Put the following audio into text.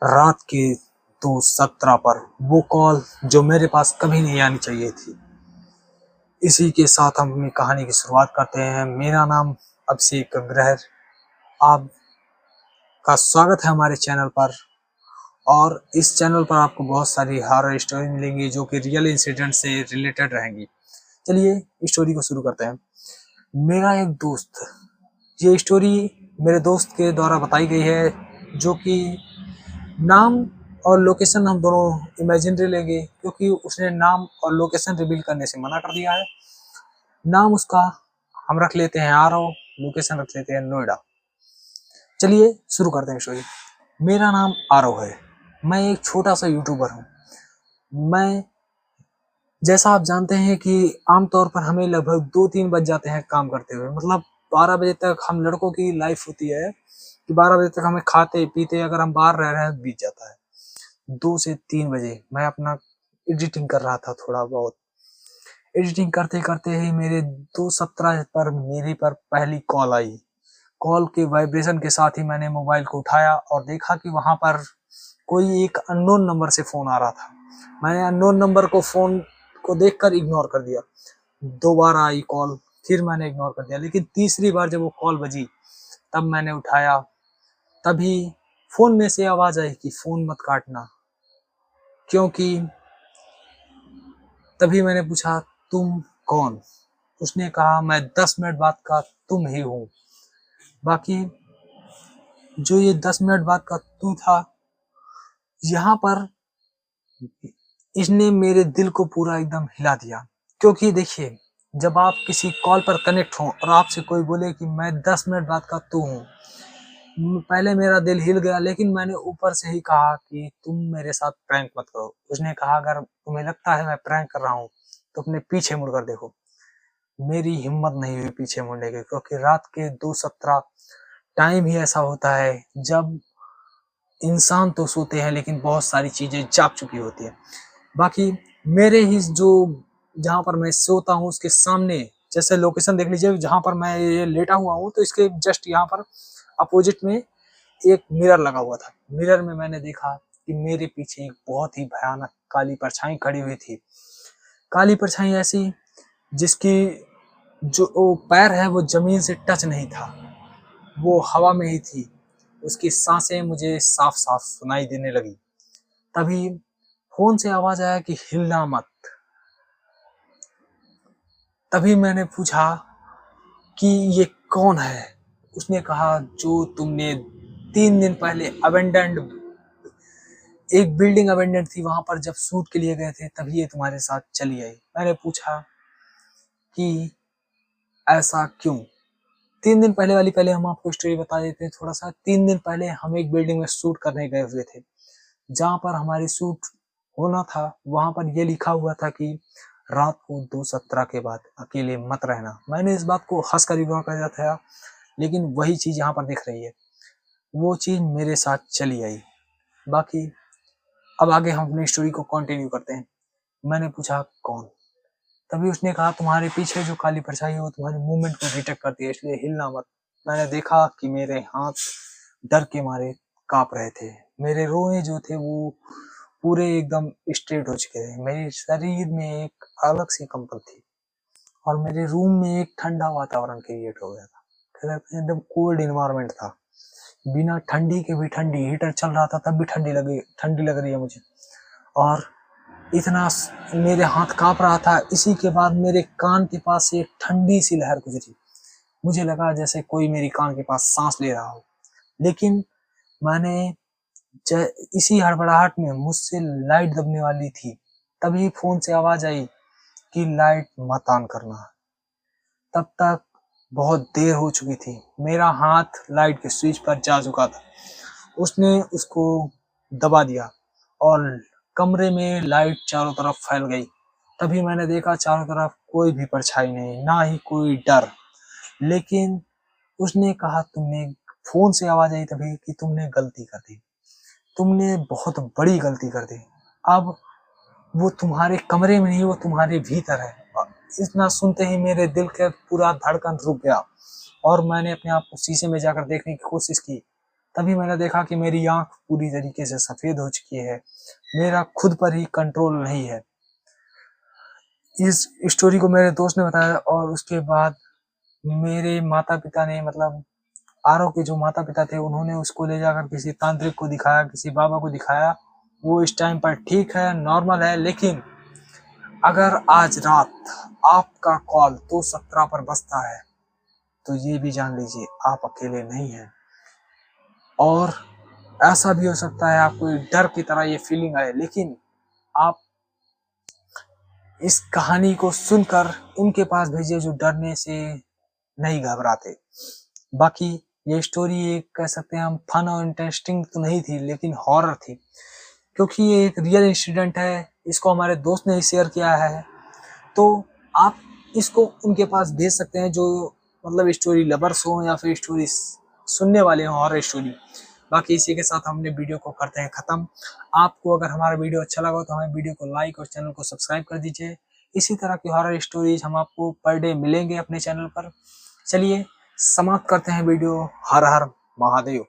रात के 2:17 पर वो कॉल जो मेरे पास कभी नहीं आनी चाहिए थी। इसी के साथ हम अपनी कहानी की शुरुआत करते हैं। मेरा नाम अभिषेक ग्रहर। आपका स्वागत है हमारे चैनल पर। और इस चैनल पर आपको बहुत सारी हॉरर स्टोरी मिलेंगी जो कि रियल इंसिडेंट से रिलेटेड रहेंगी। चलिए स्टोरी को शुरू करते हैं। मेरा एक दोस्त, ये स्टोरी मेरे दोस्त के द्वारा बताई गई है, जो कि नाम और लोकेशन हम दोनों इमेजिनरी लेंगे क्योंकि उसने नाम और लोकेशन रिवील करने से मना कर दिया है। नाम उसका हम रख लेते हैं आरव, लोकेशन रख लेते हैं नोएडा। चलिए शुरू करते हैं स्टोरी। मेरा नाम आरव है। मैं एक छोटा सा यूट्यूबर हूँ। मैं, जैसा आप जानते हैं कि आमतौर पर हमें लगभग 2-3 बज जाते हैं काम करते हुए। मतलब 12 बजे तक हम लड़कों की लाइफ होती है कि 12 बजे तक हमें खाते पीते अगर हम बाहर रह रहे हैं बीत जाता है। 2 से 3 बजे मैं अपना एडिटिंग कर रहा था। थोड़ा बहुत एडिटिंग करते करते ही मेरे 2:17 पर मेरे पर पहली कॉल आई। कॉल के वाइब्रेशन के साथ ही मैंने मोबाइल को उठाया और देखा कि वहां पर कोई एक अननोन नंबर से फोन आ रहा था। मैंने अननोन नंबर को फोन को देखकर इग्नोर कर दिया। दोबारा आई कॉल, फिर मैंने इग्नोर कर दिया। लेकिन तीसरी बार जब वो कॉल बजी तब मैंने उठाया। तभी फोन में से आवाज आई कि फोन मत काटना, क्योंकि तभी मैंने पूछा तुम कौन। उसने कहा मैं 10 मिनट बाद का तुम ही हूँ। बाकी जो ये 10 मिनट बाद का तू था, यहाँ पर इसने मेरे दिल को पूरा एकदम हिला दिया। क्योंकि देखिए, जब आप किसी कॉल पर कनेक्ट हो और आपसे कोई बोले कि मैं 10 मिनट बाद का तू हूँ, पहले मेरा दिल हिल गया। लेकिन मैंने ऊपर से ही कहा कि तुम मेरे साथ प्रैंक मत करो। उसने कहा अगर तुम्हें लगता है मैं प्रैंक कर रहा हूँ तो अपने पीछे मुड़कर देखो। मेरी हिम्मत नहीं हुई पीछे मुड़ने की, क्योंकि रात के 2:17 टाइम ही ऐसा होता है जब इंसान तो सोते हैं लेकिन बहुत सारी चीजें जाग चुकी होती है। बाकी मेरे ही जो जहाँ पर मैं सोता हूँ उसके सामने, जैसे लोकेशन देख लीजिए, जहाँ पर मैं ये लेटा हुआ हूँ तो इसके जस्ट यहाँ पर अपोजिट में एक मिरर लगा हुआ था। मिरर में मैंने देखा कि मेरे पीछे एक बहुत ही भयानक काली परछाई खड़ी हुई थी। काली परछाई ऐसी जिसकी जो पैर है वो जमीन से टच नहीं था, वो हवा में ही थी। उसकी सांसें मुझे साफ साफ सुनाई देने लगी। तभी फोन से आवाज आया कि हिलना मत। तभी मैंने पूछा कि ये कौन है। उसने कहा जो तुमने 3 दिन पहले अबेंडेंड, एक बिल्डिंग अबेंडेंड थी वहां पर जब शूट के लिए गए थे तभी ये तुम्हारे साथ चली आई। मैंने पूछा कि ऐसा क्यों। 3 दिन पहले वाली, पहले हम आपको स्टोरी बता देते हैं थोड़ा सा। 3 दिन पहले हम एक बिल्डिंग में शूट करने गए हुए थे। जहाँ पर हमारी शूट होना था वहां पर ये लिखा हुआ था कि रात को 2:17 के बाद अकेले मत रहना। मैंने इस बात को हंस कर इग्नोर कर दिया था, लेकिन वही चीज यहाँ पर दिख रही है। वो चीज मेरे साथ चली आई। बाकी अब आगे हम अपनी स्टोरी को कंटिन्यू करते हैं। मैंने पूछा कौन। तभी उसने कहा तुम्हारे पीछे जो काली परछाई है वो तुम्हारी मूवमेंट को डिटेक्ट करती है, इसलिए हिलना मत। मैंने देखा कि मेरे हाथ डर के मारे कांप रहे थे। मेरे रोए जो थे वो पूरे एकदम स्ट्रेट हो चुके थे। मेरे शरीर में एक अलग सी कंपन थी और मेरे रूम में एक ठंडा वातावरण क्रिएट हो गया था। एकदम कोल्ड इन्वायरमेंट था। बिना ठंडी के भी ठंडी, हीटर चल रहा था तब भी ठंडी लग रही है मुझे। और इतना मेरे हाथ कांप रहा था। इसी के बाद मेरे कान के पास से एक ठंडी सी लहर गुजरी। मुझे लगा जैसे कोई मेरी कान के पास सांस ले रहा हो। लेकिन मैंने इसी हड़बड़ाहट में मुझसे लाइट दबने वाली थी। तभी फोन से आवाज आई कि लाइट मत ऑन करना। तब तक बहुत देर हो चुकी थी। मेरा हाथ लाइट के स्विच पर जा चुका था। उसने उसको दबा दिया और कमरे में लाइट चारों तरफ फैल गई। तभी मैंने देखा चारों तरफ कोई भी परछाई नहीं, ना ही कोई डर। लेकिन उसने कहा तुमने, फोन से आवाज आई तभी, कि तुमने गलती कर दी, तुमने बहुत बड़ी गलती कर दी। अब वो तुम्हारे कमरे में नहीं, वो तुम्हारे भीतर है। इतना सुनते ही मेरे दिल का पूरा धड़कन रुक गया और मैंने अपने आप को शीशे में जाकर देखने की कोशिश की। तभी मैंने देखा कि मेरी आंख पूरी तरीके से सफेद हो चुकी है, मेरा खुद पर ही कंट्रोल नहीं है। इस स्टोरी को मेरे दोस्त ने बताया और उसके बाद मेरे माता पिता ने, मतलब आरव के जो माता पिता थे, उन्होंने उसको ले जाकर किसी तांत्रिक को दिखाया, किसी बाबा को दिखाया। वो इस टाइम पर ठीक है, नॉर्मल है। लेकिन अगर आज रात आपका कॉल 217 पर बजता है तो ये भी जान लीजिए आप अकेले नहीं हैं। और ऐसा भी हो सकता है आपको डर की तरह ये फीलिंग आए, लेकिन आप इस कहानी को सुनकर उनके पास भेजिए जो डरने से नहीं घबराते। बाकी ये स्टोरी एक कह सकते हैं हम फन और इंटरेस्टिंग तो नहीं थी, लेकिन हॉरर थी, क्योंकि ये एक रियल इंसिडेंट है। इसको हमारे दोस्त ने ही शेयर किया है, तो आप इसको उनके पास भेज सकते हैं जो मतलब स्टोरी लवर्स हो या फिर स्टोरी सुनने वाले हो, हॉरर स्टोरी। बाकी इसी के साथ हमने वीडियो को करते हैं खत्म। आपको अगर हमारा वीडियो अच्छा लगा तो हमें वीडियो को लाइक और चैनल को सब्सक्राइब कर दीजिए। इसी तरह की हॉरर स्टोरीज हम आपको पर डे मिलेंगे अपने चैनल पर। चलिए समाप्त करते हैं वीडियो। हर हर महादेव।